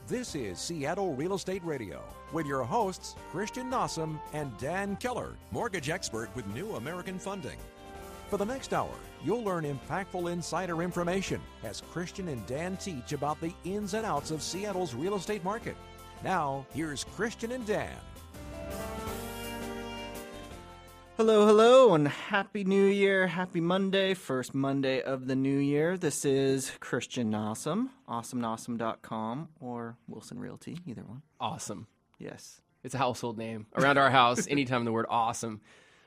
This is Seattle Real Estate Radio with your hosts, Christian Nossum and Dan Keller, mortgage expert with New American Funding. For the next hour, you'll learn impactful insider information as Christian and Dan teach about the ins and outs of Seattle's real estate market. Now, here's Christian and Dan. Hello, and Happy New Year. Happy Monday, first Monday of the new year. This is Christian Nossum, awesomenossum.com, or Wilson Realty, either one. Awesome. Yes. It's a household name. Around our house, anytime the word awesome,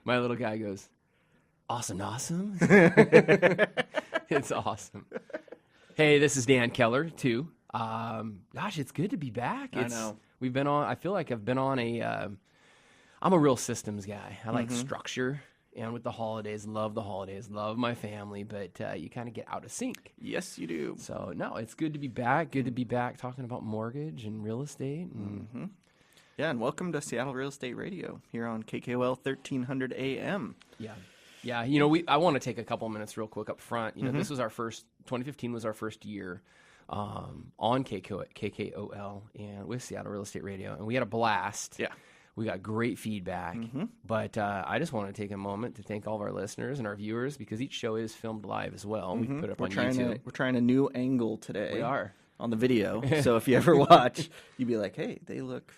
my little guy goes, awesome. It's awesome. Hey, this is Dan Keller, too. Gosh, it's good to be back. I know. We've been on, I feel like I've been on I'm a real systems guy. I like structure, and with the holidays, love my family, but you kind of get out of sync. Yes, you do. So, no, it's good to be back. Good to be back talking about mortgage and real estate. And Yeah, and welcome to Seattle Real Estate Radio here on KKOL 1300 AM. Yeah. You know, I want to take a couple minutes real quick up front. You know, this was 2015 was our first year on KKOL and with Seattle Real Estate Radio, and we had a blast. Yeah. We got great feedback, but I just want to take a moment to thank all of our listeners and our viewers because each show is filmed live as well. We put it up on YouTube. We're trying a new angle today. We are. On the video. So if you ever watch, you'd be like, hey, they look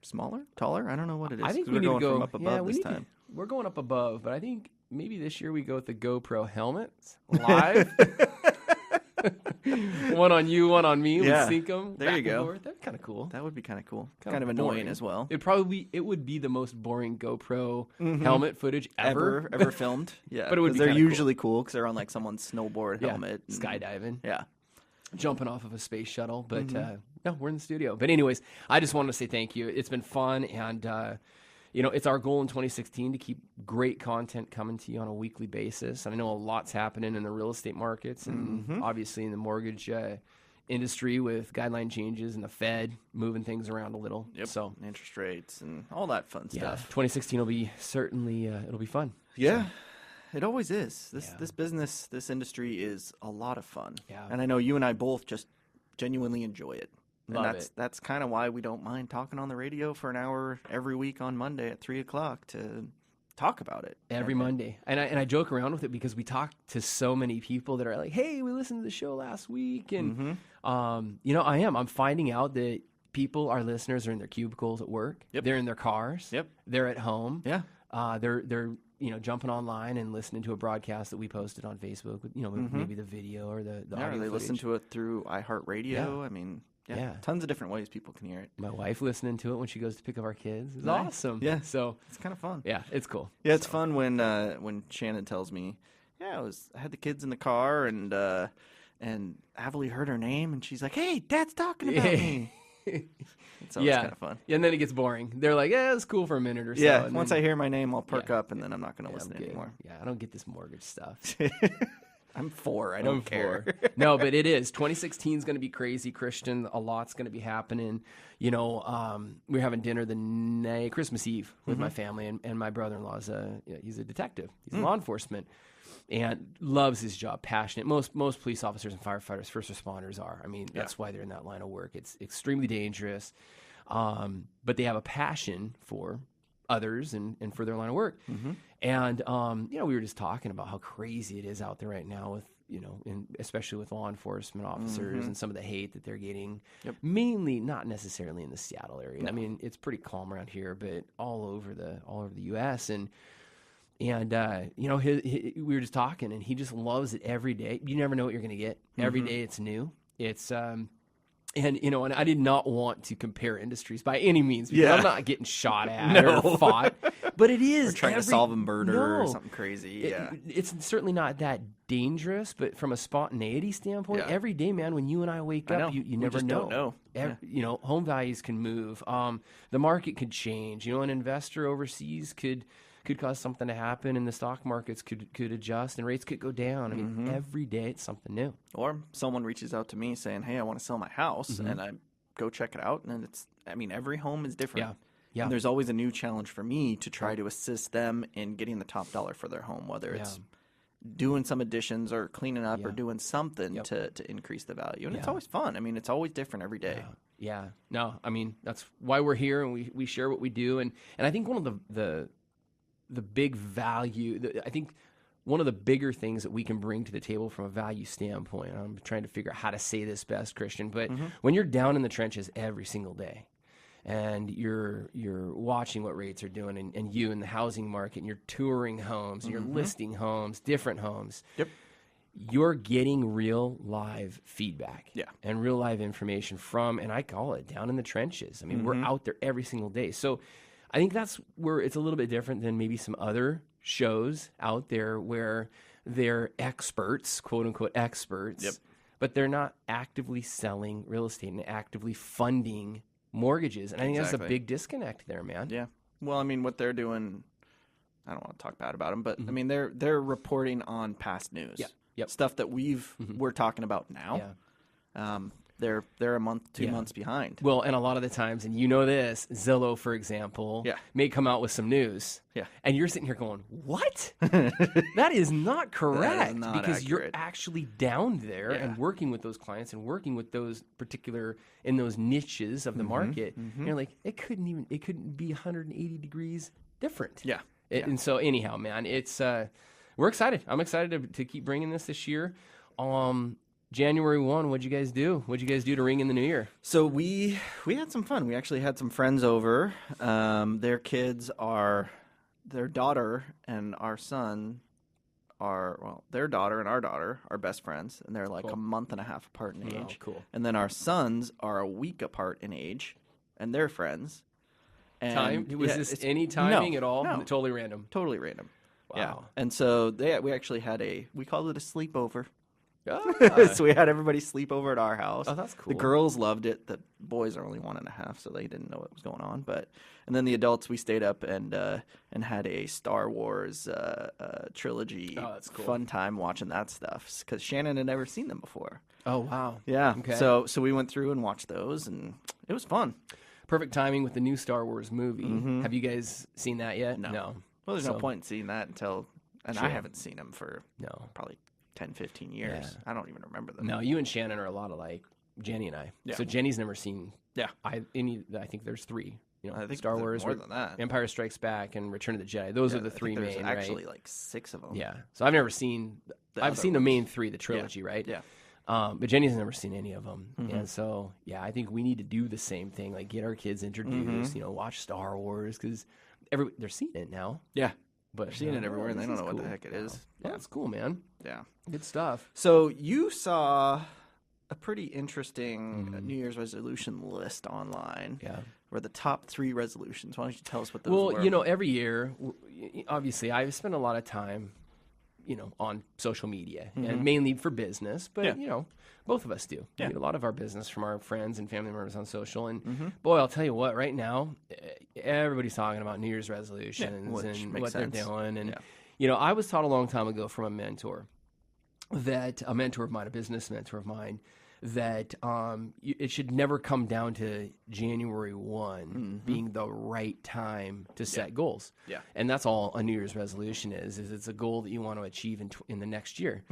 smaller, taller? I don't know what it is. I think we're going from up above this time. We're going up above, but I think maybe this year we go with the GoPro helmets live. One on you, one on me. Yeah. We sync them. There you go. That's kind of cool. That would be kind of cool. Kind of annoying boring as well. It would be the most boring GoPro helmet footage ever filmed. Yeah, but it would be they're usually cool because they're on like someone's snowboard Yeah, helmet. And, skydiving. Yeah. Jumping off of a space shuttle. But no, we're in the studio. But anyways, I just wanted to say thank you. It's been fun, and you know, it's our goal in 2016 to keep great content coming to you on a weekly basis. And I know a lot's happening in the real estate markets and obviously in the mortgage industry with guideline changes and the Fed moving things around a little. Yep. So interest rates and all that fun stuff. 2016 will be certainly it'll be fun. Yeah. It always is. This business, this industry is a lot of fun. Yeah. And I know you and I both just genuinely enjoy it. Love And that's kind of why we don't mind talking on the radio for an hour every week on Monday at 3 o'clock to talk about it. Every Monday. And I joke around with it because we talk to so many people that are like, hey, we listened to the show last week. And, you know, I'm finding out that our listeners are in their cubicles at work. Yep. They're in their cars. Yep. They're at home. Yeah. They're you know, jumping online and listening to a broadcast that we posted on Facebook with, you know, maybe the video or the audio Or they footage. listen to it through iHeartRadio. Yeah. I mean, Yeah. tons of different ways people can hear it. My wife listening to it when she goes to pick up our kids. It's Nice. awesome. Yeah. So, It's kind of fun. yeah, it's cool. Yeah, it's fun when Shannon tells me, I had the kids in the car and Avalie heard her name and she's like, hey, Dad's talking about me. It's always kind of fun. Yeah, and then it gets boring. They're like, yeah, it's cool for a minute or so. Yeah, and once then, I hear my name, I'll perk up and then I'm not going to yeah, listen I'm good. anymore. Yeah, I don't get this mortgage stuff. I'm 4. I don't care. No, but it is. 2016 is going to be crazy, Christian. A lot's going to be happening. You know, we're having dinner Christmas Eve with my family, and my brother-in-law he's a detective. He's law enforcement and loves his job, passionate. Most police officers and firefighters, first responders are. I mean, that's why they're in that line of work. It's extremely dangerous, but they have a passion for others and for their line of work. And, you know, we were just talking about how crazy it is out there right now with, you know, especially with law enforcement officers and some of the hate that they're getting, mainly not necessarily in the Seattle area. I mean, it's pretty calm around here, but all over the U.S. And you know, we were just talking, and he just loves it every day. You never know what you're going to get. Every day it's new. It's and you know, and I did not want to compare industries by any means because I'm not getting shot at or fought. But it is Or trying to solve a murder or something crazy. It's certainly not that dangerous, but from a spontaneity standpoint, every day, man, when you and I wake up, you never know. Don't know. You know, home values can move. The market could change. You know, an investor overseas could cause something to happen, and the stock markets could adjust, and rates could go down. I mean, every day it's something new. Or someone reaches out to me saying, hey, I want to sell my house, and I go check it out, and every home is different. Yeah. And there's always a new challenge for me to try to assist them in getting the top dollar for their home, whether it's doing some additions or cleaning up or doing something to increase the value. And it's always fun. I mean, it's always different every day. Yeah. No, I mean, that's why we're here, and we share what we do. And I think one of the big value, I think one of the bigger things that we can bring to the table from a value standpoint, I'm trying to figure out how to say this best, Christian, but when you're down in the trenches every single day, and you're watching what rates are doing, and you in the housing market, and you're touring homes, and you're listing homes, different homes. Yep. You're getting real live feedback and real live information from, and I call it down in the trenches. I mean, we're out there every single day. So I think that's where it's a little bit different than maybe some other shows out there where they're experts, quote unquote experts, but they're not actively selling real estate and actively funding mortgages. And I think that's a big disconnect there, man. Yeah. Well, I mean, what they're doing, I don't want to talk bad about them, but I mean, they're reporting on past news. Yeah. Yep. Stuff that we're talking about now. Yeah. They're a month, 2 months behind. Well, and a lot of the times, and you know this, Zillow, for example, may come out with some news. Yeah. And you're sitting here going, what? That is not correct. That is not because accurate. you're actually down there and working with those clients and working with those particular, in those niches of the market. And you're like, it couldn't be 180 degrees different. Yeah. And so anyhow, man, it's, we're excited. I'm excited to keep bringing this year. January 1, what'd you guys do? What'd you guys do to ring in the new year? So we had some fun. We actually had some friends over. Their kids are, their daughter and our son are, well, their daughter and our daughter are best friends, and they're like a month and a half apart in age. Oh, cool. And then our sons are a week apart in age, and they're friends. And Was this any timing at all? No. Totally random. Totally random. Wow. Yeah. And so we actually had we called it a sleepover. Ah. So we had everybody sleep over at our house. Oh, that's cool. The girls loved it. The boys are only 1.5, so they didn't know what was going on. And then the adults, we stayed up and had a Star Wars trilogy. Oh, that's cool. Fun time watching that stuff because Shannon had never seen them before. Oh, wow. Yeah. Okay. So we went through and watched those, and it was fun. Perfect timing with the new Star Wars movie. Have you guys seen that yet? No. Well, there's no point in seeing that until, and I haven't seen them for probably 10, 15 years. Yeah. I don't even remember them. No, you and Shannon are a lot alike. Jenny and I. Yeah. So Jenny's never seen. Yeah. I think there's 3. You know, I think Star there's Wars, more than that. Empire Strikes Back, and Return of the Jedi. Those are the 3 there's main, actually right? like 6 of them. Yeah. So I've never seen. I've seen the main 3, the trilogy, right? Yeah. But Jenny's never seen any of them, and so I think we need to do the same thing, like get our kids introduced. You know, watch Star Wars because they're seeing it now. Yeah. But They're seeing it everywhere, and they this don't know is what the cool. heck it is. Yeah, that's cool, man. Yeah. Good stuff. So you saw a pretty interesting New Year's resolution list online. Yeah. Were the top 3 resolutions. Why don't you tell us what those were? Well, you know, every year, obviously, I spend a lot of time, you know, on social media, and mainly for business. But you know, both of us do. We get a lot of our business from our friends and family members on social. And boy, I'll tell you what, right now, everybody's talking about New Year's resolutions and what they're doing. And you know, I was taught a long time ago from a mentor of mine, a business mentor of mine, that it should never come down to January 1 being the right time to set goals. Yeah. And that's all a New Year's resolution is it's a goal that you want to achieve in the next year.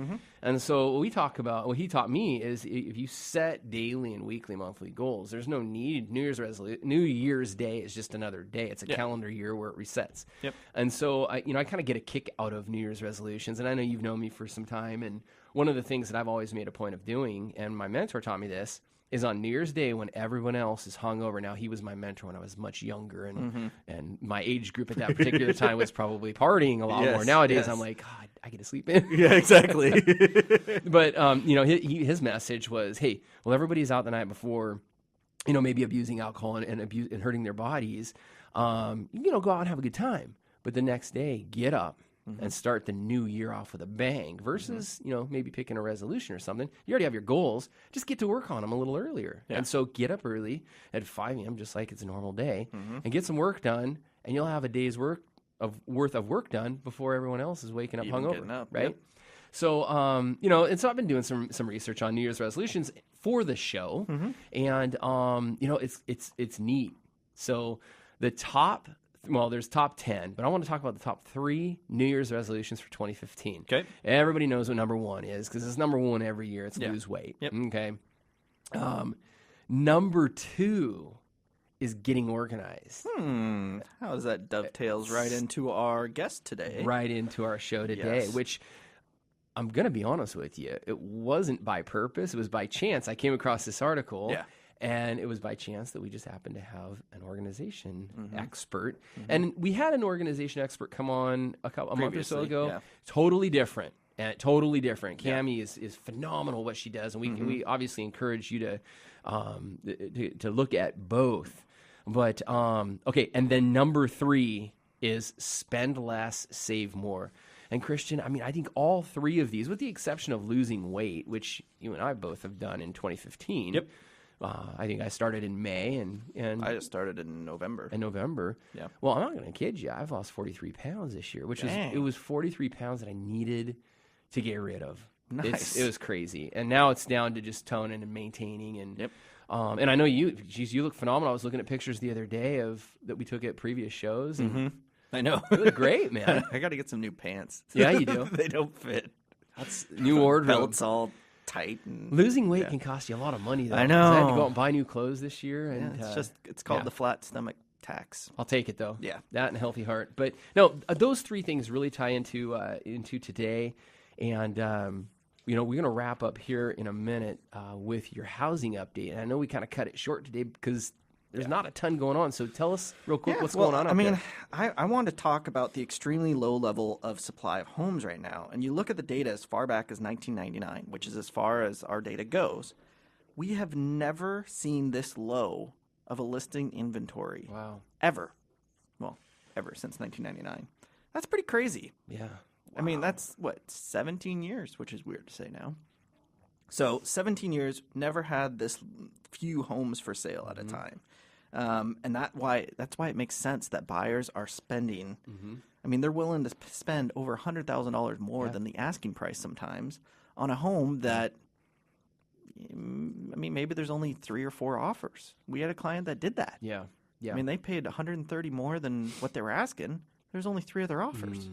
And so what he taught me is if you set daily and weekly, monthly goals, there's no need. New Year's Day is just another day. It's a calendar year where it resets. Yep. And so I kind of get a kick out of New Year's resolutions. And I know you've known me for some time, and one of the things that I've always made a point of doing, and my mentor taught me this, is on New Year's Day when everyone else is hungover. Now, he was my mentor when I was much younger, and my age group at that particular time was probably partying a lot more. Nowadays, I'm like, God, I get to sleep in. Yeah, exactly. But, you know, his message was, hey, well, everybody's out the night before, you know, maybe abusing alcohol and hurting their bodies. You know, go out and have a good time. But the next day, get up and start the new year off with a bang versus, you know, maybe picking a resolution or something. You already have your goals. Just get to work on them a little earlier. Yeah. And so get up early at 5 a.m. just like it's a normal day and get some work done, and you'll have a day's worth of work done before everyone else is waking up hungover, right? Yep. So, you know, and so I've been doing some research on New Year's resolutions for the show, and, you know, it's neat. So the top well, there's top 10, but I want to talk about the top 3 New Year's resolutions for 2015. Okay. Everybody knows what number 1 is because it's number 1 every year. It's lose weight. Yep. Okay. Number 2 is getting organized. How does that dovetails right into our guest today? Right into our show today, Yes. which I'm going to be honest with you. It wasn't by purpose. It was by chance. I came across this article. Yeah. And it was by chance that we just happened to have an organization expert. And we had an organization expert come on a month or so ago. Yeah. Totally different. Totally different. Cami is phenomenal what she does. And we obviously encourage you to look at both. But, okay, and then number 3 is spend less, save more. And Christian, I mean, I think all 3 of these, with the exception of losing weight, which you and I both have done in 2015. Yep. I think I started in May and I just started in November. Yeah. Well, I'm not going to kid you. I've lost 43 pounds this year, which it was 43 pounds that I needed to get rid of. Nice. It was crazy. And now it's down to just toning and maintaining. And Yep. And I know you look phenomenal. I was looking at pictures the other day that we took at previous shows. And I know. you look great, man. I got to get some new pants. Yeah, you do. They don't fit. That's new wardrobe. Belts all tight. And, Losing weight can cost you a lot of money, though. I 'Cause I had to know. go out and buy new clothes this year. Yeah, And it's called the flat stomach tax. I'll take it, though. Yeah. That and a healthy heart. But no, those 3 things really tie into today. And, we're going to wrap up here in a minute with your housing update. And I know we kind of cut it short today because there's not a ton going on. So tell us real quick what's going on up there. I want to talk about the extremely low level of supply of homes right now. And you look at the data as far back as 1999, which is as far as our data goes. We have never seen this low of a listing inventory. Wow. Ever. Well, ever since 1999. That's pretty crazy. Yeah. I mean, that's, 17 years, which is weird to say now. So 17 years, never had this few homes for sale at a time. And that's why it makes sense that buyers are spending. I mean, they're willing to spend over $100,000 more than the asking price sometimes on a home that, I mean, maybe there's only 3 or 4 offers. We had a client that did that. Yeah. Yeah. I mean, they paid $130 more than what they were asking. There's only 3 other offers.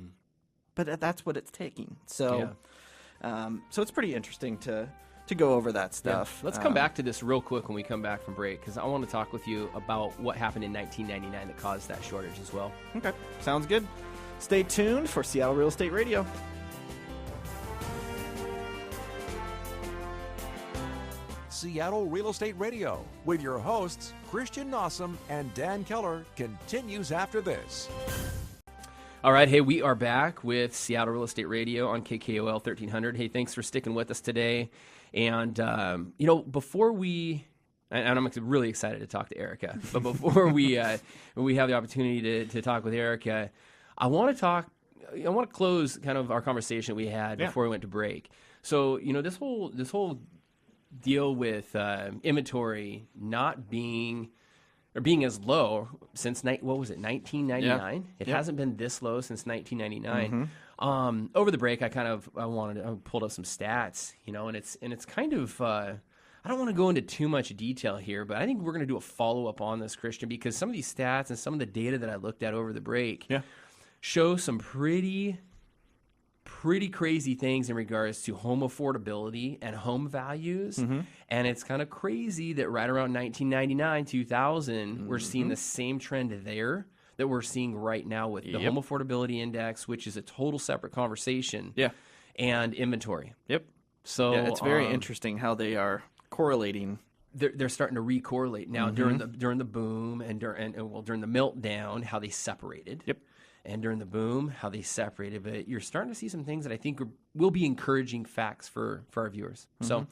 But that's what it's taking. So, so it's pretty interesting to go over that stuff. Let's come back to this real quick when we come back from break, because I want to talk with you about what happened in 1999 that caused that shortage as well. Okay, sounds good. Stay tuned for Seattle Real Estate Radio. Seattle Real Estate Radio with your hosts, Christian Nossum and Dan Keller, continues after this. All right, hey, we are back with Seattle Real Estate Radio on KKOL 1300. Hey, thanks for sticking with us today. And, before we, and I'm really excited to talk to Erica, but before we have the opportunity to talk with Erica, I want to close kind of our conversation we had before we went to break. So, this whole deal with inventory not being as low since 1999. Yeah. It hasn't been this low since 1999. Over the break, I pulled up some stats, and it's kind of I don't want to go into too much detail here, but I think we're going to do a follow up on this, Christian, because some of these stats and some of the data that I looked at over the break show some pretty crazy things in regards to home affordability and home values. And it's kind of crazy that right around 1999, 2000, we're seeing the same trend there that we're seeing right now with the home affordability index, which is a total separate conversation, and inventory. So it's very interesting how they are correlating. They're starting to re-correlate now during the boom and during the meltdown, how they separated. And during the boom, how they separated. But you're starting to see some things that I think will be encouraging facts for our viewers. So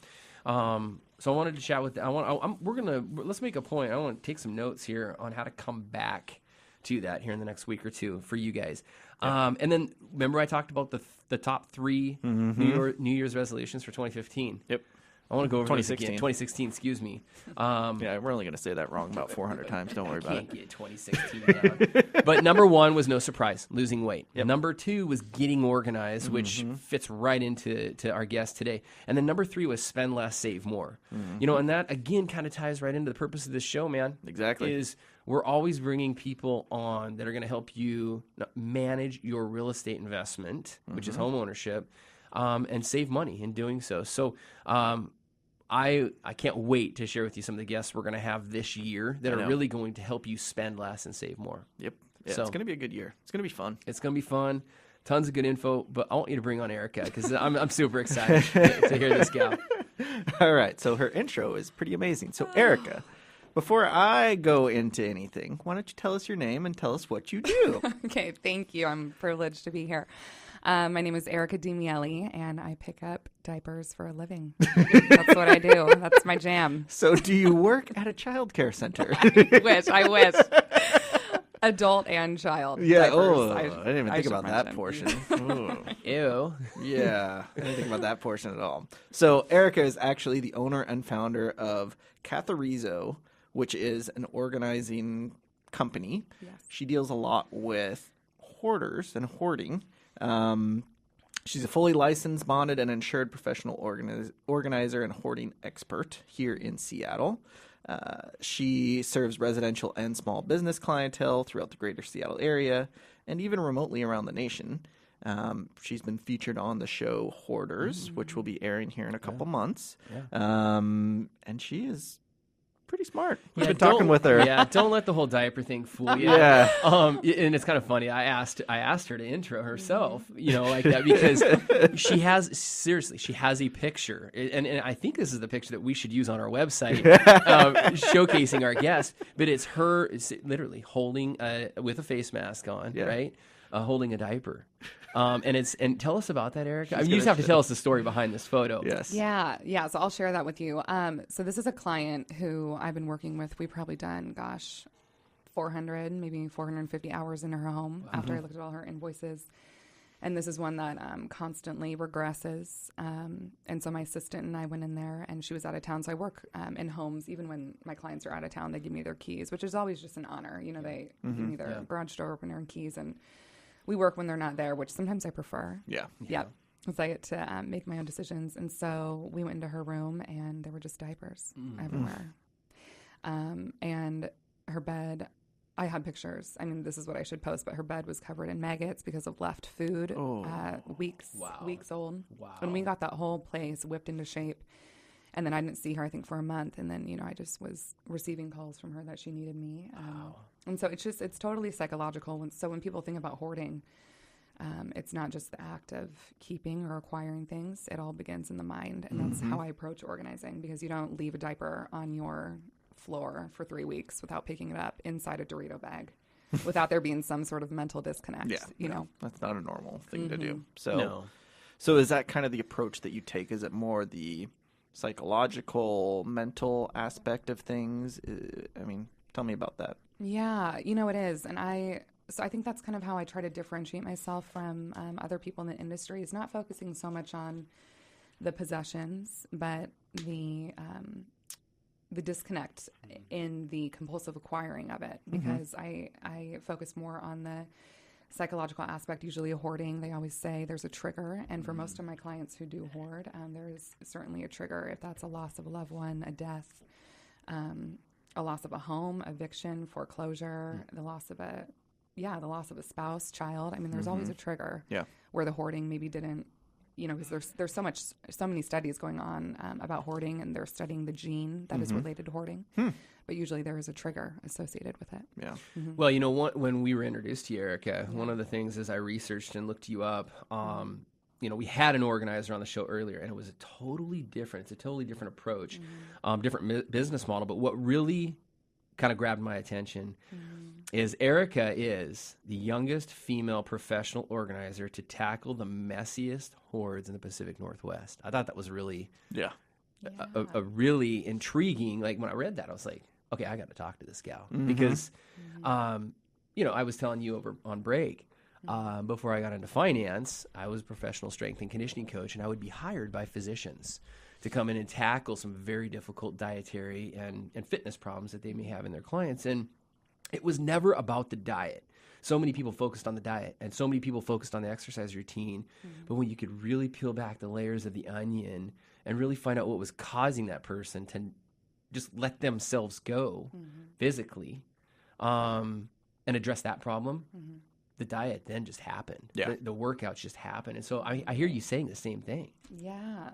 I wanted to chat with. Let's make a point. I want to take some notes here on how to come back to that here in the next week or two for you guys. And then remember I talked about the top 3 New Year's resolutions for 2015. I want to go over this 2016. again. 2016, excuse me. Yeah, we're only going to say that wrong about 400 times. Don't worry about it. Can't get 2016 down. But number one was no surprise, losing weight. Yep. Number two was getting organized, which fits right into our guest today. And then number three was spend less, save more. You know, and that, again, kind of ties right into the purpose of this show, man. Exactly. Is we're always bringing people on that are going to help you manage your real estate investment, which is home ownership, and save money in doing so. So I can't wait to share with you some of the guests we're going to have this year that are really going to help you spend less and save more. Yep. Yeah, So- it's going to be a good year. It's going to be fun. It's going to be fun. Tons of good info, but I want you to bring on Erica because I'm super excited to hear this gal. All right. So her intro is pretty amazing. So Erica, before I go into anything, why don't you tell us your name and tell us what you do? Okay, thank you. I'm privileged to be here. My name is Erica DiMiele, and I pick up diapers for a living. That's what I do. That's my jam. So do you work at a child care center? I wish. Adult and child. Yeah. diapers. Oh, I didn't even think should about that mention. portion. Ooh. Ew. Yeah, I didn't think about that portion at all. So Erica is actually the owner and founder of Katharizo, which is an organizing company. Yes. She deals a lot with hoarders and hoarding. She's a fully licensed, bonded, and insured professional organizer and hoarding expert here in Seattle. She serves residential and small business clientele throughout the greater Seattle area and even remotely around the nation. She's been featured on the show Hoarders, which will be airing here in a couple months. Yeah. And she is pretty smart. We've Yeah, been talking with her. Yeah, don't let the whole diaper thing fool you. Yeah. And it's kind of funny. I asked her to intro herself, like that, because she has a picture, and I think this is the picture that we should use on our website, showcasing our guest. But it's her, literally holding with a face mask on, right, holding a diaper. And tell us about that, Erica. You just have to tell us the story behind this photo. Yes. Yeah. So I'll share that with you. So this is a client who I've been working with. We've probably done, 400, maybe 450 hours in her home after I looked at all her invoices. And this is one that constantly regresses. And so my assistant and I went in there, and she was out of town. So I work in homes. Even when my clients are out of town, they give me their keys, which is always just an honor. They give me their garage door opener and keys, and we work when they're not there, which sometimes I prefer. Yeah. Yeah. Because I get to make my own decisions. And so we went into her room, and there were just diapers everywhere. And her bed, I had pictures. I mean, this is what I should post, but her bed was covered in maggots because of left food, weeks old. Wow. And we got that whole place whipped into shape. And then I didn't see her, I think, for a month. And then, I just was receiving calls from her that she needed me. And so it's totally psychological. So when people think about hoarding, it's not just the act of keeping or acquiring things. It all begins in the mind. And that's how I approach organizing, because you don't leave a diaper on your floor for 3 weeks without picking it up inside a Dorito bag without there being some sort of mental disconnect. That's not a normal thing to do. No. Is that kind of the approach that you take? Is it more the psychological, mental aspect of things? Tell me about that. Yeah, it is. And I think that's kind of how I try to differentiate myself from other people in the industry, is not focusing so much on the possessions, but the disconnect in the compulsive acquiring of it, because I focus more on the psychological aspect. Usually a hoarding, they always say there's a trigger, and for most of my clients who do hoard, there is certainly a trigger. If that's a loss of a loved one, a death, a loss of a home, eviction, foreclosure, the loss of a spouse, child. I mean, there's always a trigger where the hoarding maybe didn't, because there's so many studies going on about hoarding, and they're studying the gene that is related to hoarding. But usually there is a trigger associated with it. Yeah. Well, when we were introduced to you, Erica, one of the things as I researched and looked you up, we had an organizer on the show earlier, and it was it's a totally different approach, different business model. But what really kind of grabbed my attention is Erica is the youngest female professional organizer to tackle the messiest hoards in the Pacific Northwest. I thought that was really a really intriguing. Like, when I read that, I was like, okay, I got to talk to this gal, because I was telling you over on break, before I got into finance, I was a professional strength and conditioning coach, and I would be hired by physicians to come in and tackle some very difficult dietary and fitness problems that they may have in their clients. And it was never about the diet. So many people focused on the diet and so many people focused on the exercise routine. But when you could really peel back the layers of the onion and really find out what was causing that person to just let themselves go physically and address that problem, the diet then just happened. Yeah. The workouts just happened. And so I hear you saying the same thing. Yeah.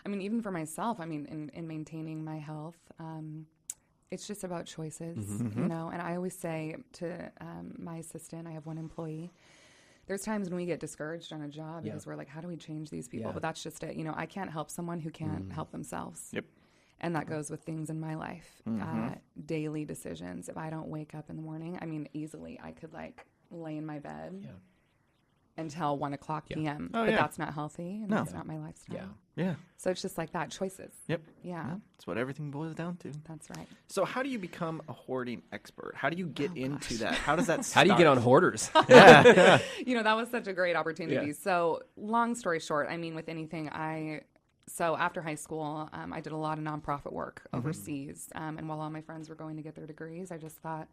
I mean, even for myself, I mean, in maintaining my health, it's just about choices, you know? And I always say to my assistant, I have one employee, there's times when we get discouraged on a job because we're like, how do we change these people? But that's just it. You know, I can't help someone who can't help themselves. Yep. And that goes with things in my life, daily decisions. If I don't wake up in the morning, I mean, easily I could like lay in my bed until 1 o'clock p.m. Oh, but yeah. that's not healthy, and No. that's not my lifestyle. Yeah. So it's just like that, choices. Yep. Yeah, That's what everything boils down to. that's right. So how do you become a hoarding expert? How do you get into that? How does that start? How do you get on Hoarders? You know, that was such a great opportunity. Yeah. So long story short, I mean, with anything, so after high school, I did a lot of nonprofit work overseas. And while all my friends were going to get their degrees, I just thought,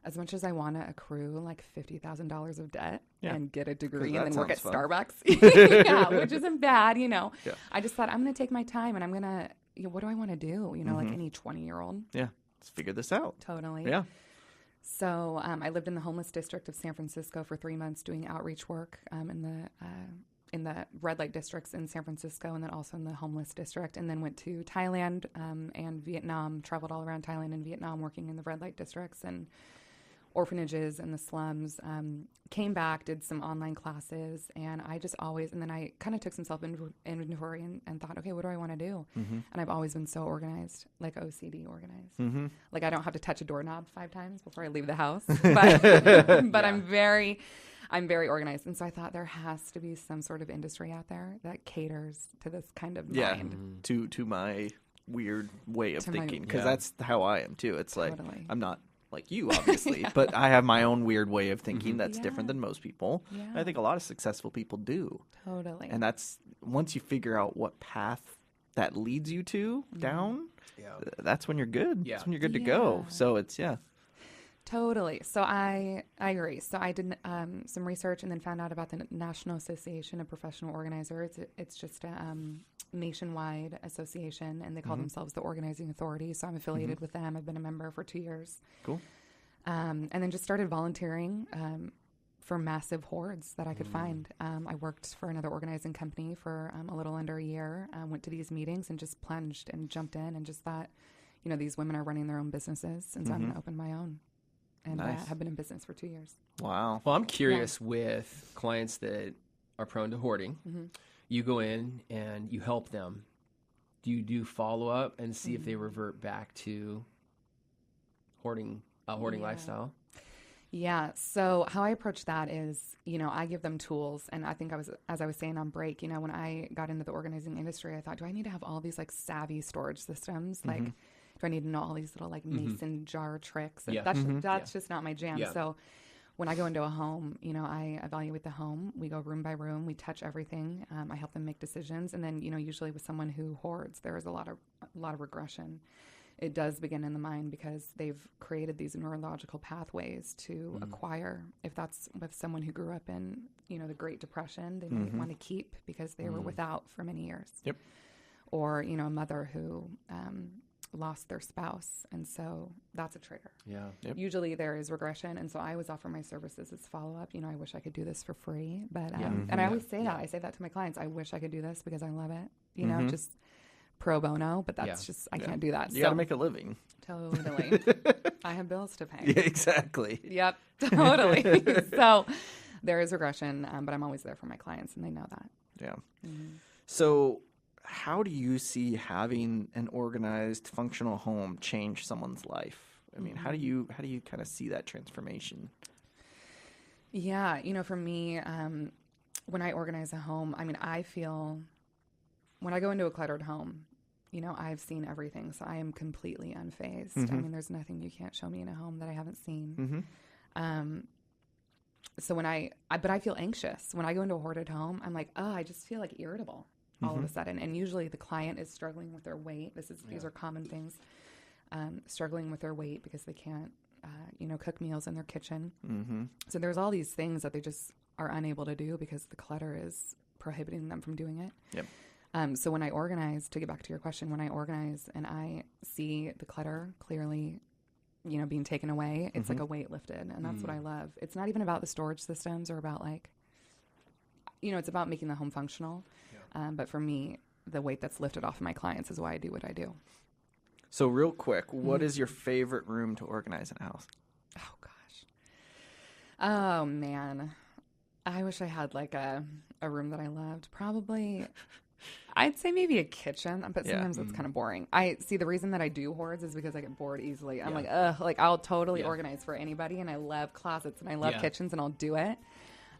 as much as I want to accrue like $50,000 of debt and get a degree and then work at sounds fun. Starbucks, which isn't bad, you know. Yeah. I just thought, I'm going to take my time and I'm going to, what do I want to do? You know, like any 20-year-old. Yeah. Let's figure this out. Totally. Yeah. So I lived in the homeless district of San Francisco for 3 months doing outreach work in the red light districts in San Francisco and then also in the homeless district, and then went to Thailand and Vietnam, traveled all around Thailand and Vietnam working in the red light districts and orphanages and the slums. Came back, did some online classes, and I just always, and then I kind of took some self-inventory and thought, okay, what do I want to do? And I've always been so organized, like OCD organized. Like I don't have to touch a doorknob 5 times before I leave the house, but I'm very organized. And so I thought there has to be some sort of industry out there that caters to this kind of mind. To my weird way of To my- thinking, because Yeah. that's how I am too. It's like Totally. I'm not like you, obviously, but I have my own weird way of thinking that's Yeah. different than most people. Yeah. I think a lot of successful people do. Totally. And that's once you figure out what path that leads you to down, that's when you're good. Yeah. That's when you're good to go. Yeah. So it's Totally. So I agree. So I did some research and then found out about the National Association of Professional Organizers. It's just a nationwide association, and they call themselves the Organizing Authority. So I'm affiliated with them. I've been a member for 2 years. Cool. And then just started volunteering for massive hoards that I could find. I worked for another organizing company for a little under a year. Went to these meetings and just plunged and jumped in and just thought, you know, these women are running their own businesses, and so I'm going to open my own. And Nice. have been in business for 2 years. Wow. Well, I'm curious with clients that are prone to hoarding. You go in and you help them. Do you do follow up and see if they revert back to hoarding lifestyle? Yeah. So how I approach that is, you know, I give them tools. And I think as I was saying on break, you know, when I got into the organizing industry, I thought, do I need to have all these like savvy storage systems? Like, do I need to know all these little like mason jar tricks? And that's just not my jam. Yeah. So when I go into a home, you know, I evaluate the home. We go room by room. We touch everything. I help them make decisions. And then, you know, usually with someone who hoards, there is a lot of regression. It does begin in the mind because they've created these neurological pathways to acquire. If that's with someone who grew up in, you know, the Great Depression, they might want to keep because they were without for many years. Yep. Or, you know, a mother who lost their spouse. And so that's a trigger. Yeah. Yep. Usually there is regression. And so I always offer my services as follow-up. You know, I wish I could do this for free. But and I always say that. I say that to my clients. I wish I could do this because I love it. You know, just pro bono. But that's just, I can't do that. You got to make a living. Totally. I have bills to pay. Yeah, exactly. Yep, totally. So there is regression, but I'm always there for my clients, and they know that. Yeah. So how do you see having an organized, functional home change someone's life? I mean, how do you kind of see that transformation? Yeah, you know, for me, when I organize a home, I mean, I feel when I go into a cluttered home, you know, I've seen everything, so I am completely unfazed. I mean, there's nothing you can't show me in a home that I haven't seen. So when but I feel anxious when I go into a hoarded home. I'm like, oh, I just feel like irritable. all of a sudden. And usually the client is struggling with their weight. These are common things. Struggling with their weight because they can't, cook meals in their kitchen. Mm-hmm. So there's all these things that they just are unable to do because the clutter is prohibiting them from doing it. Yep. So when I organize, to get back to your question, when I organize and I see the clutter clearly, being taken away, it's like a weight lifted. And that's what I love. It's not even about the storage systems or about it's about making the home functional. Yeah. But for me, the weight that's lifted off of my clients is why I do what I do. So real quick, what is your favorite room to organize in a house? Oh, gosh. Oh, man. I wish I had like a room that I loved. Probably, I'd say maybe a kitchen, but sometimes it's kind of boring. I see the reason that I do hoards is because I get bored easily. I'm like, I'll totally organize for anybody, and I love closets and I love kitchens, and I'll do it.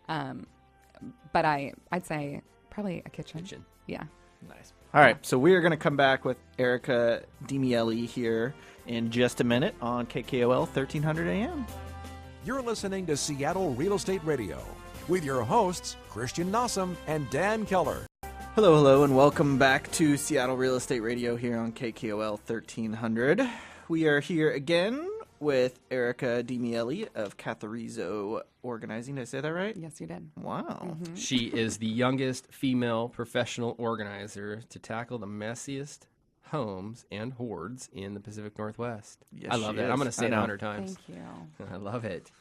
But I'd say probably a kitchen. Yeah. Nice. All right, so we are going to come back with Erica DiMiele here in just a minute on KKOL 1300 AM. You're listening to Seattle Real Estate Radio with your hosts, Christian Nossum and Dan Keller. Hello, and welcome back to Seattle Real Estate Radio here on KKOL 1300. We are here again with Erica DiMiele of Katharizo Organizing. Did I say that right? Yes, you did. Wow. Mm-hmm. She is the youngest female professional organizer to tackle the messiest homes and hoards in the Pacific Northwest. Yes, I love she that. is. I'm going to say it 100 Thank times. you. I love it.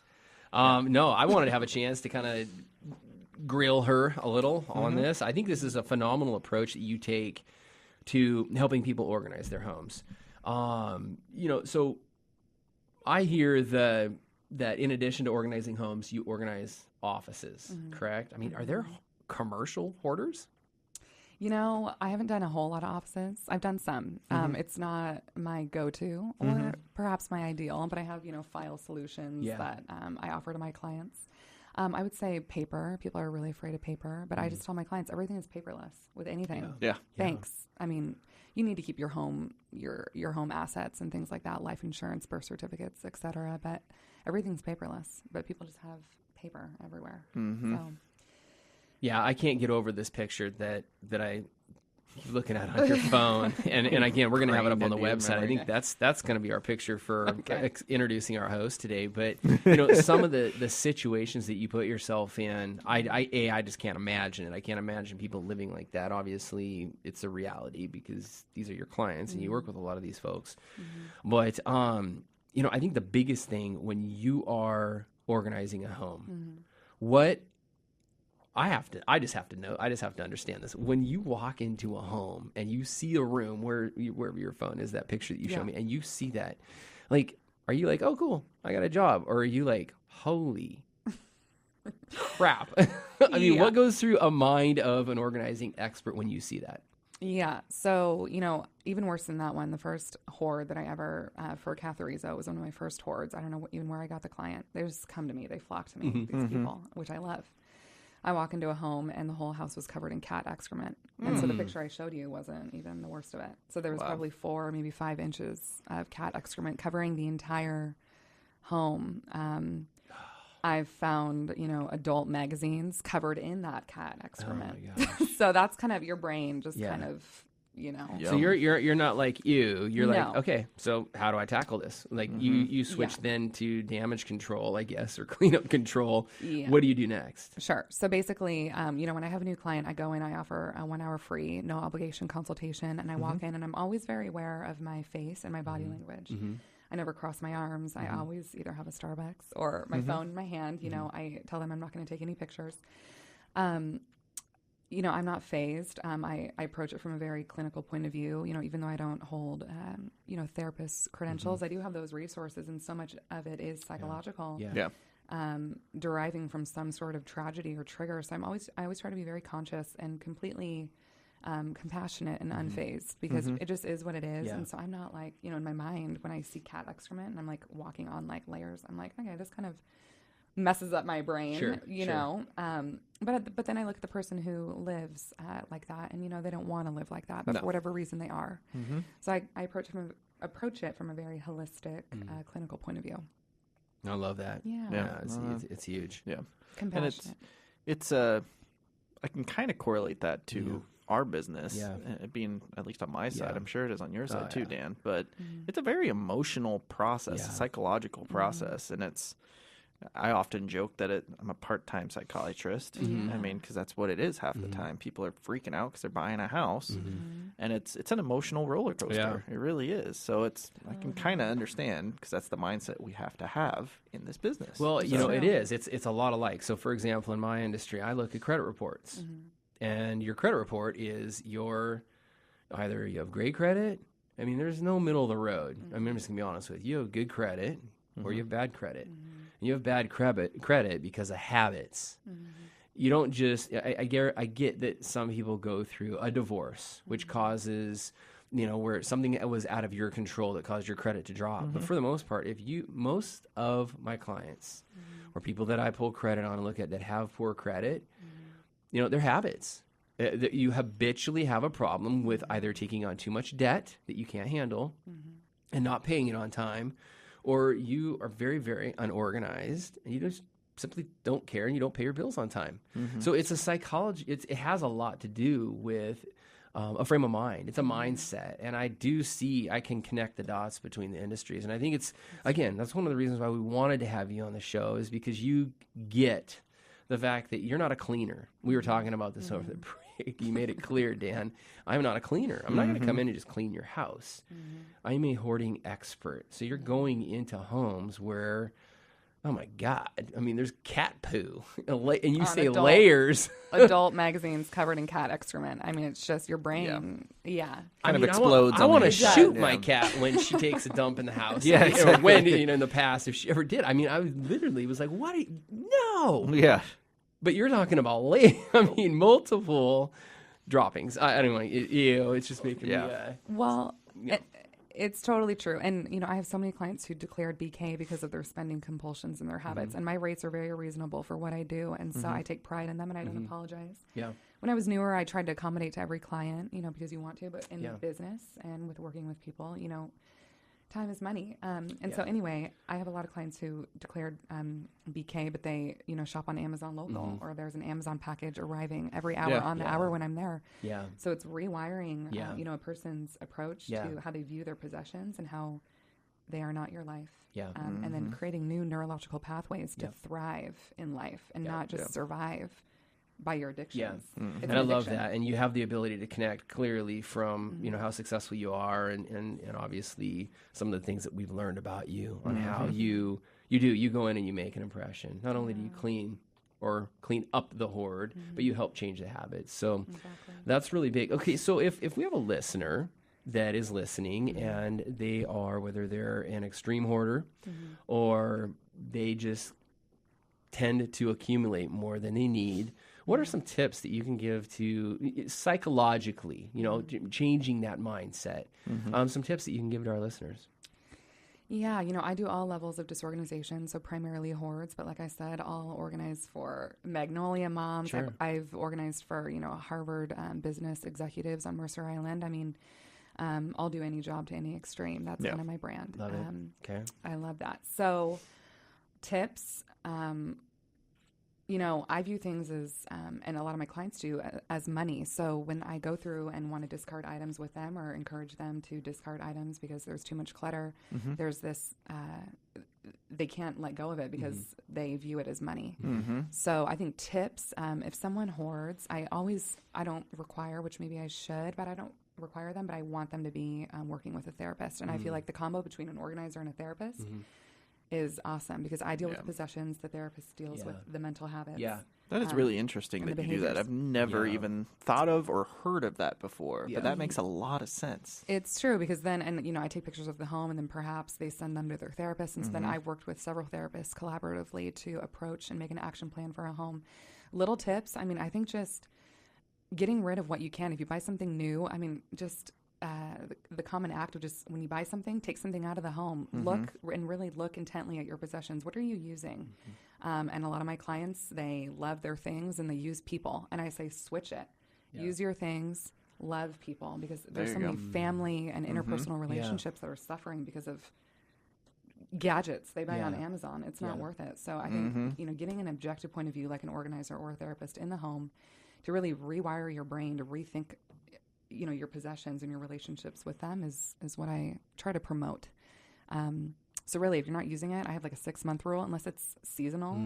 No, I wanted to have a chance to kind of grill her a little on this. I think this is a phenomenal approach that you take to helping people organize their homes. So I hear that in addition to organizing homes, you organize offices, correct? I mean, are there commercial hoarders? I haven't done a whole lot of offices. I've done some. It's not my go-to or perhaps my ideal, but I have, file solutions that I offer to my clients. I would say paper. People are really afraid of paper, but I just tell my clients everything is paperless with anything. Yeah. Thanks. I mean, you need to keep your home, your home assets and things like that, life insurance, birth certificates, etc. But everything's paperless. But people just have paper everywhere. So. Yeah, I can't get over this picture that I keep looking at on your phone. And again, we're going to have it up on the website. I think that's going to be our picture for introducing our host today. But some of the situations that you put yourself in, I just can't imagine it. I can't imagine people living like that. Obviously, it's a reality because these are your clients and you work with a lot of these folks. But I think the biggest thing when you are organizing a home, I just have to understand this. When you walk into a home and you see a room wherever your phone is, that picture that you show me, and you see that, like, are you like, oh, cool, I got a job? Or are you like, holy crap? I mean, what goes through a mind of an organizing expert when you see that? Yeah. So, even worse than that one, the first hoard that I ever, for Katharizo, was one of my first hoards. I don't know even where I got the client. They just come to me. They flock to me, these people, which I love. I walk into a home and the whole house was covered in cat excrement. And so the picture I showed you wasn't even the worst of it. So there was probably 4, maybe 5 inches of cat excrement covering the entire home. I've found, adult magazines covered in that cat excrement. Oh my gosh. So that's kind of your brain just kind of, So you're not like you. You're like, okay, so how do I tackle this? Like you switch then to damage control, I guess, or cleanup control. Yeah. What do you do next? Sure. So basically, when I have a new client, I go in, I offer a 1-hour free, no obligation consultation, and I walk in and I'm always very aware of my face and my body language. I never cross my arms. I always either have a Starbucks or my phone in my hand. I tell them I'm not going to take any pictures. I'm not phased. I approach it from a very clinical point of view. Even though I don't hold, therapist credentials, I do have those resources, and so much of it is psychological, deriving from some sort of tragedy or trigger. So I always try to be very conscious and completely compassionate and unfazed because it just is what it is. And so I'm not like, in my mind when I see cat excrement and I'm like walking on like layers, I'm like, okay, this kind of messes up my brain, you know. But then I look at the person who lives like that, and they don't want to live like that, but for whatever reason they are. So I approach it from a very holistic, clinical point of view. I love that. Yeah, it's huge. Yeah, compassionate. And it's I can kind of correlate that to our business, Yeah. being at least on my side. Yeah. I'm sure it is on your side too, yeah. Dan. But it's a very emotional process, Yeah. a psychological process, and I often joke that I'm a part-time psychiatrist. I mean, because that's what it is half the time. People are freaking out because they're buying a house, and it's an emotional roller coaster. Yeah. It really is. So I can kind of understand, because that's the mindset we have to have in this business. Well, So- it is. It's a lot alike. So, for example, in my industry, I look at credit reports, and your credit report is either you have great credit. I mean, there's no middle of the road. I mean, I'm just gonna be honest with you. You have good credit, or you have bad credit. You have bad credit because of habits. You don't just. I get that some people go through a divorce, which causes, where something that was out of your control that caused your credit to drop. But for the most part, most of my clients or people that I pull credit on and look at that have poor credit, they're habits. That you habitually have a problem with either taking on too much debt that you can't handle and not paying it on time, or you are very, very unorganized and you just simply don't care and you don't pay your bills on time. So it's a psychology. It has a lot to do with a frame of mind. It's a mindset. And I can connect the dots between the industries. And I think that's one of the reasons why we wanted to have you on the show, is because you get the fact that you're not a cleaner. We were talking about this over the break. You made it clear, Dan. I'm not a cleaner. I'm not going to come in and just clean your house. I'm a hoarding expert. So you're going into homes where, oh my God, I mean, there's cat poo. And you say layers. Adult magazines covered in cat excrement. I mean, it's just your brain. Yeah. Kind of explodes. I want to inside. shoot my cat when she takes a dump in the house. Yeah, Or exactly. when, in the past, if she ever did. I mean, I literally was like, what? No. Yeah. But you're talking about multiple droppings. I don't know. It's just making me. Well, it's totally true. And, I have so many clients who declared BK because of their spending compulsions and their habits. And my rates are very reasonable for what I do. And so I take pride in them and I don't apologize. Yeah. When I was newer, I tried to accommodate to every client, because you want to. But in business and with working with people, time is money. So anyway, I have a lot of clients who declared BK, but they, shop on Amazon local, or there's an Amazon package arriving every hour on the hour when I'm there. Yeah. So it's rewiring, a person's approach to how they view their possessions and how they are not your life. Yeah. And then creating new neurological pathways to thrive in life and not just survive by your addictions. It's And I love that. And you have the ability to connect clearly from, how successful you are and obviously some of the things that we've learned about you on how you go in and you make an impression. Not only do you clean up the hoard, but you help change the habits. So that's really big. Okay, so if we have a listener that is listening and they are, whether they're an extreme hoarder or they just tend to accumulate more than they need, what are some tips that you can give to psychologically, changing that mindset? Some tips that you can give to our listeners. Yeah, I do all levels of disorganization, so primarily hoards, but like I said, I'll organize for Magnolia moms. Sure. I've organized for, Harvard business executives on Mercer Island. I mean, I'll do any job to any extreme. That's kind of my brand. Love it. Okay. I love that. So tips, I view things as, and a lot of my clients do, as money. So when I go through and want to discard items with them or encourage them to discard items because there's too much clutter, there's this, they can't let go of it because they view it as money. So I think tips, if someone hoards, I don't require, which maybe I should, but I don't require them, but I want them to be working with a therapist. And I feel like the combo between an organizer and a therapist is awesome because I deal with the possessions, the therapist deals with the mental habits. Yeah. That is really interesting that you do that. I've never even thought of or heard of that before, but that makes a lot of sense. It's true because then, I take pictures of the home and then perhaps they send them to their therapist. And so then I've worked with several therapists collaboratively to approach and make an action plan for a home. Little tips. I think just getting rid of what you can. If you buy something new, just the common act of just when you buy something, take something out of the home, look and really look intently at your possessions. What are you using? And a lot of my clients, they love their things and they use people. And I say, switch it. Yeah. Use your things, love people, because there's so many family and interpersonal relationships that are suffering because of gadgets they buy on Amazon. It's not worth it. So I think, getting an objective point of view like an organizer or a therapist in the home to really rewire your brain to rethink, your possessions and your relationships with them is what I try to promote. So really, if you're not using it, I have like a 6-month rule, unless it's seasonal,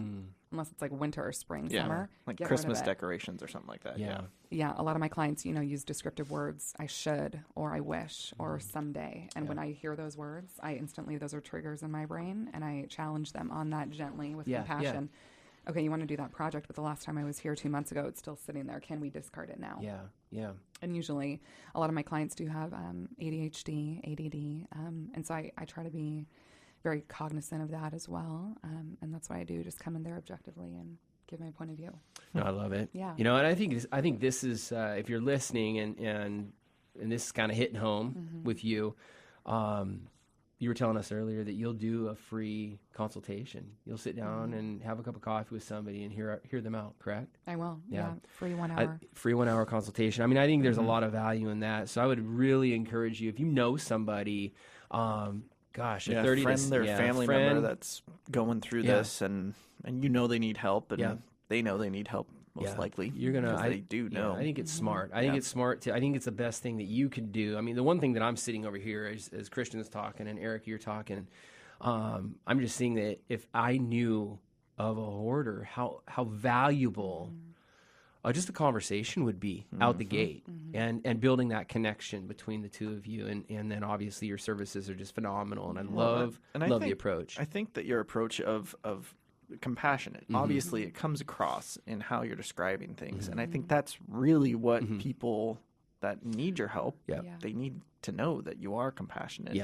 unless it's like winter or spring, summer. Like get Christmas rid of it. decorations or something like that. Yeah. Yeah, a lot of my clients, use descriptive words. I should, or I wish, or someday. And when I hear those words, those are triggers in my brain, and I challenge them on that gently with compassion. Okay, you want to do that project, but the last time I was here 2 months ago, it's still sitting there. Can we discard it now? Yeah. And usually, a lot of my clients do have ADHD, ADD, and so I try to be very cognizant of that as well. And that's what I do, just come in there objectively and give my point of view. No, I love it. Yeah. And I think this is, if you're listening and this is kind of hitting home with you, you were telling us earlier that you'll do a free consultation. You'll sit down and have a cup of coffee with somebody and hear them out, correct? I will. Yeah. Free 1 hour. Free 1 hour consultation. I mean, I think there's a lot of value in that. So I would really encourage you, if you know somebody, a 30 friend or family member that's going through this, and they need help, and they know they need help. Most likely, you're gonna. They do know. I think it's smart. I think it's smart. I think it's the best thing that you can do. I mean, the one thing that I'm sitting over here as Christian's talking and Eric, you're talking. I'm just seeing that if I knew of a hoarder, how valuable just a conversation would be out the gate, and building that connection between the two of you, and then obviously your services are just phenomenal, and I love the approach. I think that your approach of compassionate, obviously it comes across in how you're describing things, and I think that's really what people that need your help, they need to know that you are compassionate,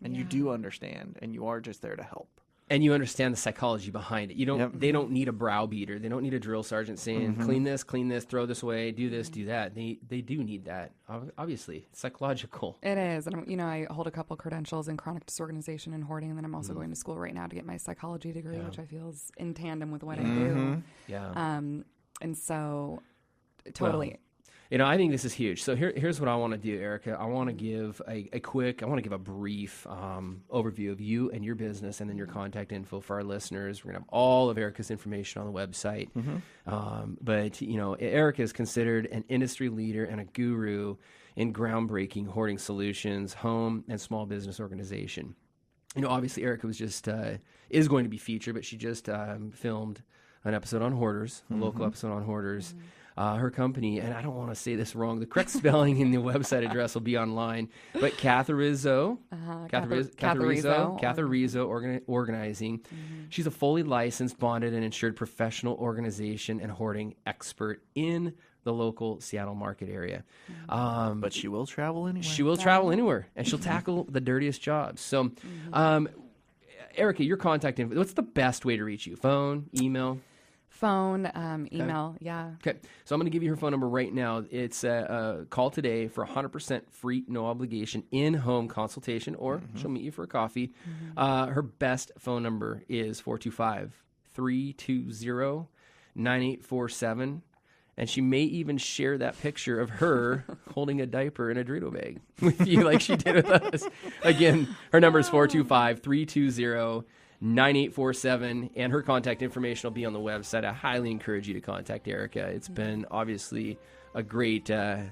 and you do understand, and you are just there to help. And you understand the psychology behind it. You don't. They don't need a browbeater. They don't need a drill sergeant saying, clean this, throw this away, do this, do that. They do need that. Obviously, it's psychological. It is. And, I hold a couple credentials in chronic disorganization and hoarding, and then I'm also going to school right now to get my psychology degree, which I feel is in tandem with what I do. Yeah. And so, totally. Well, I think this is huge. So here's what I want to do, Erica. I want to give a brief overview of you and your business, and then your contact info for our listeners. We're going to have all of Erica's information on the website. But Erica is considered an industry leader and a guru in groundbreaking hoarding solutions, home and small business organization. Obviously Erica was just is going to be featured, but she just filmed an episode on hoarders, a local episode on hoarders. Her company, and I don't want to say this wrong, the correct spelling in the website address will be online, but Katharizo Organizing. She's a fully licensed, bonded, and insured professional organization and hoarding expert in the local Seattle market area. But she will travel anywhere. She will travel anywhere, and she'll tackle the dirtiest jobs. So, Erica, your contact info, what's the best way to reach you? Phone, email? Phone, email, Okay, so I'm going to give you her phone number right now. It's call today for 100% free, no obligation, in-home consultation, or she'll meet you for a coffee. Her best phone number is 425-320-9847, and she may even share that picture of her holding a diaper in a Dorito bag with you like she did with us. Again, her number is 425-320-9847, and her contact information will be on the website. I highly encourage you to contact Erica. It's been obviously a great time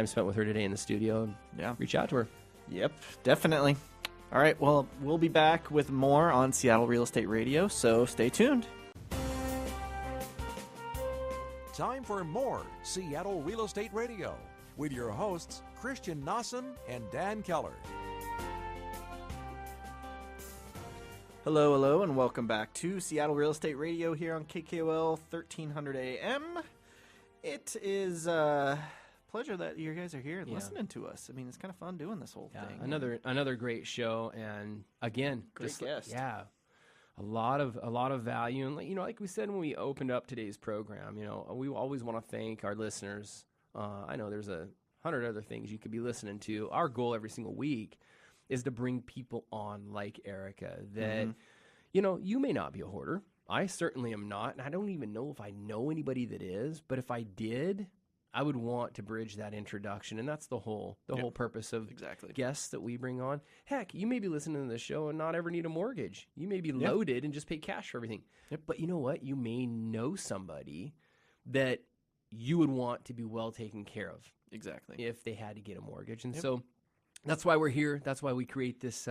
spent with her today in the studio. Reach out to her. Yep, definitely. All right, well, we'll be back with more on Seattle Real Estate Radio, so stay tuned. Time for more Seattle Real Estate Radio with your hosts, Christian Nossum and Dan Keller. Hello, and welcome back to Seattle Real Estate Radio here on KKOL 1300 AM. It is a pleasure that you guys are here and listening to us. I mean, it's kind of fun doing this whole thing. Another great show, and again, great guest. A lot of value, and like we said when we opened up today's program, we always want to thank our listeners. I know there's 100 other things you could be listening to. Our goal every single week is to bring people on like Erica that, you may not be a hoarder. I certainly am not, and I don't even know if I know anybody that is, but if I did, I would want to bridge that introduction, and that's the whole purpose of guests that we bring on. Heck, you may be listening to this show and not ever need a mortgage. You may be loaded and just pay cash for everything. But you know what? You may know somebody that you would want to be well taken care of Exactly. if they had to get a mortgage. And so that's why we're here. That's why we create this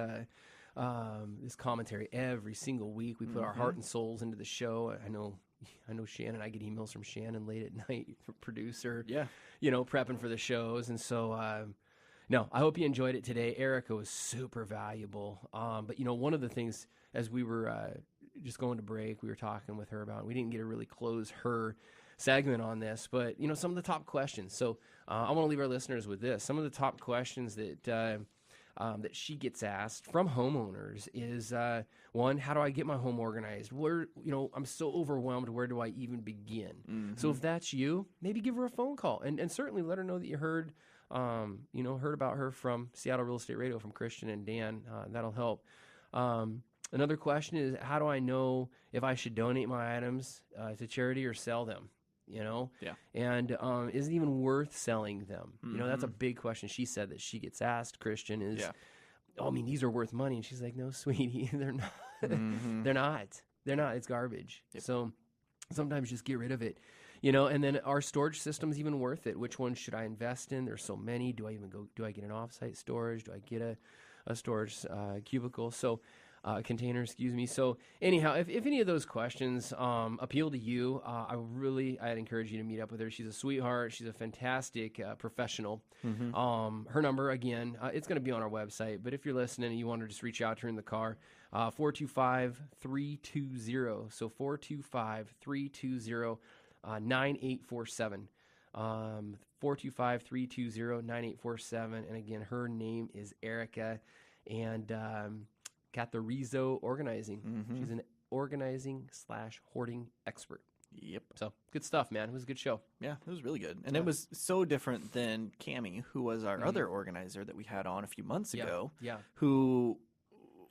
this commentary every single week. We put our heart and souls into the show. I know Shannon. I get emails from Shannon late at night, producer. Yeah. Prepping for the shows. And so, no, I hope you enjoyed it today. Erica was super valuable. But one of the things as we were just going to break, we were talking with her about. We didn't get to really close her segment on this, but some of the top questions. So I want to leave our listeners with this. Some of the top questions that that she gets asked from homeowners is one, how do I get my home organized? Where I'm so overwhelmed. Where do I even begin? So if that's you, maybe give her a phone call and certainly let her know that you heard about her from Seattle Real Estate Radio from Christian and Dan. That'll help. Another question is, how do I know if I should donate my items to charity or sell them? Yeah. And is it even worth selling them? That's a big question. She said that she gets asked, Christian, is, these are worth money. And she's like, no, sweetie, they're not. They're not. They're not. It's garbage. Yep. So sometimes just get rid of it. And then are storage systems even worth it? Which ones should I invest in? There's so many. Do I get an offsite storage? Do I get a storage cubicle? So container, excuse me. So anyhow, if any of those questions appeal to you, I'd encourage you to meet up with her. She's a sweetheart. She's a fantastic professional. Her number, again, it's going to be on our website, but if you're listening and you want to just reach out to her in the car, 425-320. So 425-320-9847. 425-320-9847. And again, her name is Erica, and Katharizo Organizing. She's an organizing/hoarding expert. Yep. So good stuff, man. It was a good show. Yeah, it was really good. And it was so different than Cammie, who was our other organizer that we had on a few months ago, who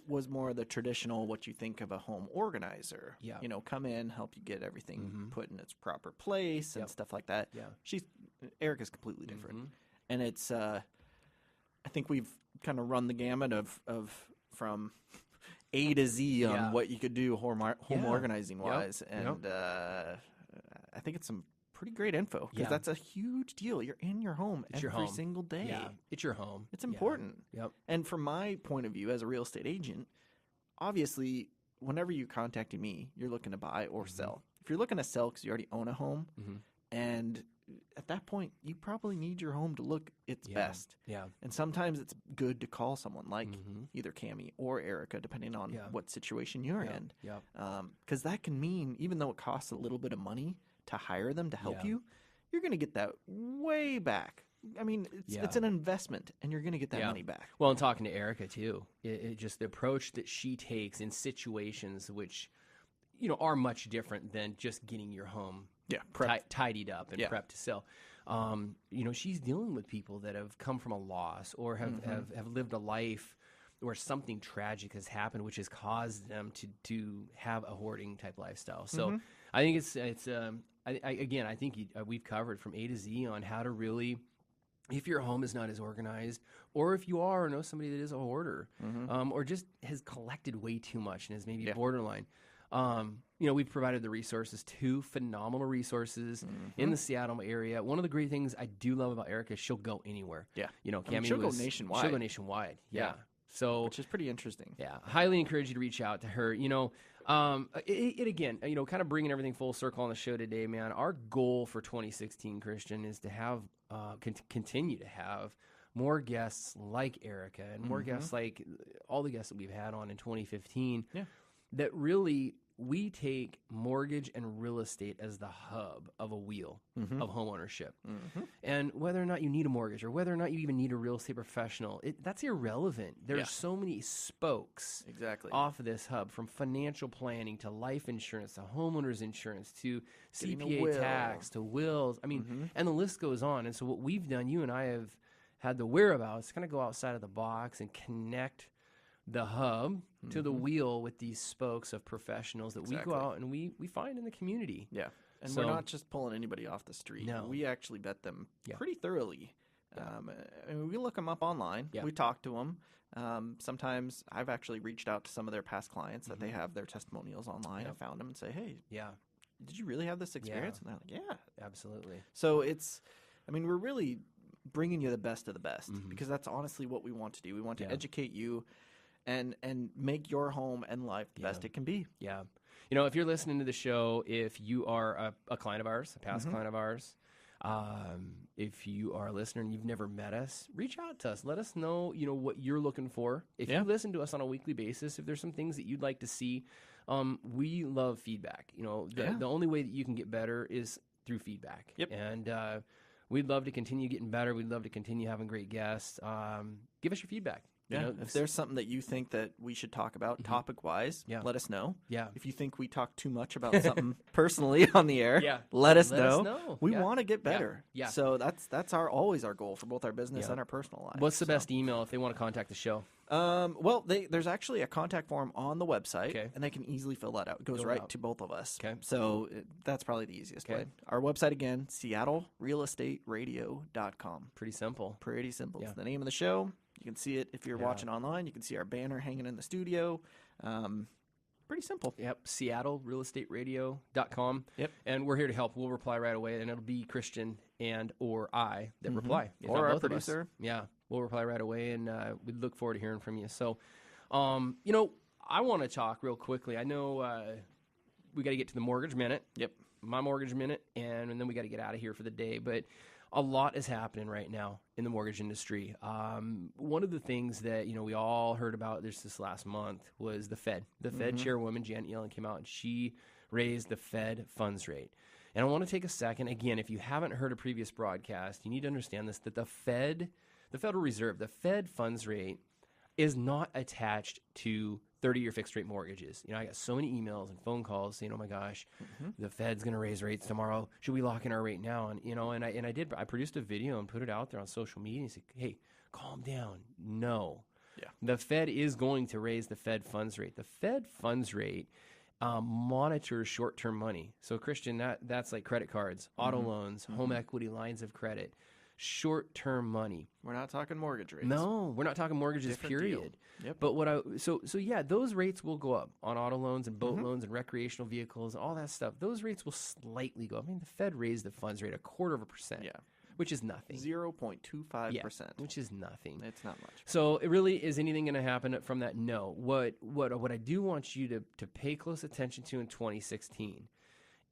was more the traditional, what you think of a home organizer. Yeah. Come in, help you get everything put in its proper place and stuff like that. Yeah. Erica's completely different. And it's, I think we've kind of run the gamut of from A to Z on what you could do home organizing wise. And I think it's some pretty great info because that's a huge deal. You're in your home every single day. Yeah, it's your home. It's important. Yep. And from my point of view as a real estate agent, obviously, whenever you're contacting me, you're looking to buy or sell. If you're looking to sell because you already own a home, and at that point, you probably need your home to look its best. Yeah. And sometimes it's good to call someone like either Cammie or Erica, depending on what situation you're in. Yeah. Because that can mean, even though it costs a little bit of money to hire them to help you, you're going to get that way back. I mean, it's an investment, and you're going to get that money back. Well, and talking to Erica, too, it just the approach that she takes in situations which, are much different than just getting your home tidied up and prepped to sell. She's dealing with people that have come from a loss or have lived a life where something tragic has happened, which has caused them to have a hoarding type lifestyle. So I think I think we've covered from A to Z on how to really, if your home is not as organized, or if you are or know somebody that is a hoarder, or just has collected way too much and is maybe borderline. We've provided the resources, 2 phenomenal resources in the Seattle area. One of the great things I do love about Erica is she'll go anywhere. Yeah. Cammie she'll go nationwide. She'll go nationwide. Yeah. So, which is pretty interesting. Yeah. Highly encourage you to reach out to her. Again, kind of bringing everything full circle on the show today, man. Our goal for 2016, Christian, is to have, continue to have more guests like Erica and more guests like all the guests that we've had on in 2015. Yeah. That really, we take mortgage and real estate as the hub of a wheel of homeownership. And whether or not you need a mortgage or whether or not you even need a real estate professional, that's irrelevant. There's so many spokes off of this hub, from financial planning to life insurance to homeowners insurance to CPA tax to wills. I mean, and the list goes on. And so what we've done, you and I have had the whereabouts to kind of go outside of the box and connect the hub to the wheel with these spokes of professionals that we go out and we find in the community. Yeah. And we're not just pulling anybody off the street. No. We actually vet them pretty thoroughly. And we look them up online. Yeah. We talk to them. Sometimes I've actually reached out to some of their past clients that they have their testimonials online. I found them and say, hey, did you really have this experience? And they're like, yeah. Absolutely. So we're really bringing you the best of the best because that's honestly what we want to do. We want to educate you and make your home and life the best it can be. Yeah. You know, if you're listening to the show, if you are a client of ours, a past client of ours, if you are a listener and you've never met us, reach out to us. Let us know, what you're looking for. If you listen to us on a weekly basis, if there's some things that you'd like to see, we love feedback. The only way that you can get better is through feedback. Yep. And we'd love to continue getting better. We'd love to continue having great guests. Give us your feedback. Yeah, if there's something that you think that we should talk about topic-wise, let us know. Yeah. If you think we talk too much about something personally on the air, let us know. We want to get better. Yeah. So that's always our goal for both our business and our personal life. What's the best email if they want to contact the show? Well, there's actually a contact form on the website, and they can easily fill that out. It goes right to both of us. Okay. So that's probably the easiest way. Our website, again, SeattleRealEstateRadio.com. Pretty simple. Pretty simple. It's the name of the show. You can see it if you're watching online. You can see our banner hanging in the studio. Pretty simple. Yep. SeattleRealEstateRadio.com. Yep. And we're here to help. We'll reply right away, and it'll be Christian and or I that reply. Or our producer. Yeah. We'll reply right away, and we look forward to hearing from you. So, I want to talk real quickly. I know we got to get to the mortgage minute. Yep. My mortgage minute, and then we got to get out of here for the day. But a lot is happening right now in the mortgage industry. One of the things that we all heard about this last month was the Fed. The Fed chairwoman Janet Yellen came out and she raised the Fed funds rate. And I want to take a second again. If you haven't heard a previous broadcast, you need to understand this: that the Federal Reserve, the Fed funds rate, is not attached to 30-year fixed rate mortgages. I got so many emails and phone calls saying, "Oh my gosh, the Fed's going to raise rates tomorrow. Should we lock in our rate now?" And I did. I produced a video and put it out there on social media and said, "Hey, calm down. No, the Fed is going to raise the Fed funds rate. The Fed funds rate monitors short-term money. So, Christian, that's like credit cards, auto loans, home equity lines of credit." Short-term money. We're not talking mortgage rates. No, we're not talking mortgages, period. Deal. Yep. But those rates will go up on auto loans and boat loans and recreational vehicles, all that stuff. Those rates will slightly go up. The Fed raised the funds rate 0.25%. Yeah. Which is nothing. 0.25%. Which is nothing. It's not much. So it really, is anything going to happen from that? No. What I do want you to pay close attention to in 2016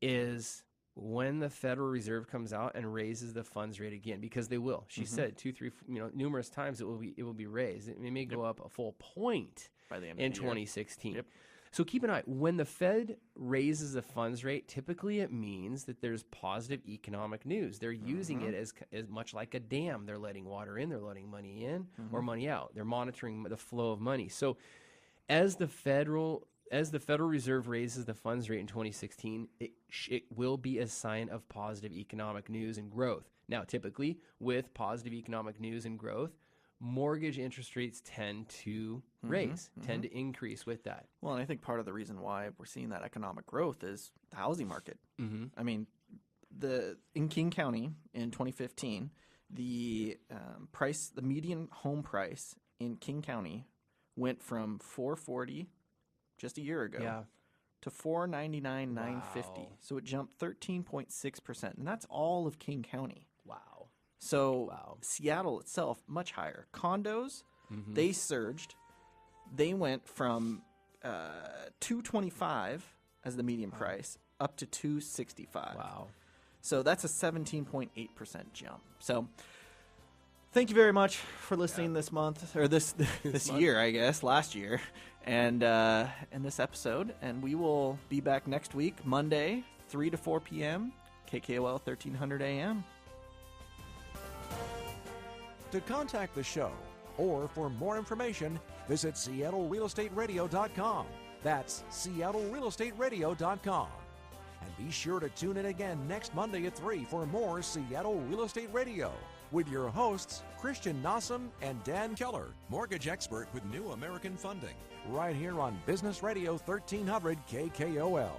is when the Federal Reserve comes out and raises the funds rate again, because they will. She said 2, 3, numerous times it will be raised. It may go up a full point by the end in of the 2016. Yep. So keep an eye. When the Fed raises the funds rate, typically it means that there's positive economic news. They're using it as much like a dam. They're letting water in, they're letting money in or money out. They're monitoring the flow of money. So as the Federal Reserve raises the funds rate in 2016, it will be a sign of positive economic news and growth. Now, typically, with positive economic news and growth, mortgage interest rates tend to raise, tend to increase with that. Well, and I think part of the reason why we're seeing that economic growth is the housing market. I mean, in King County in 2015, the median home price in King County went from $440 just a year ago to $499,950. So it jumped 13.6%, and that's all of King County. Wow. So Seattle itself, much higher. Condos, they surged. They went from $225 as the median price up to $265. Wow. So that's a 17.8% jump. So thank you very much for listening this month, or this year, I guess, last year, and this episode. And we will be back next week, Monday, 3 to 4 p.m., KKOL 1300 AM. To contact the show or for more information, visit SeattleRealEstateRadio.com. That's SeattleRealEstateRadio.com. And be sure to tune in again next Monday at 3 for more Seattle Real Estate Radio with your hosts, Christian Nossum and Dan Keller, mortgage expert with New American Funding, right here on Business Radio 1300 KKOL.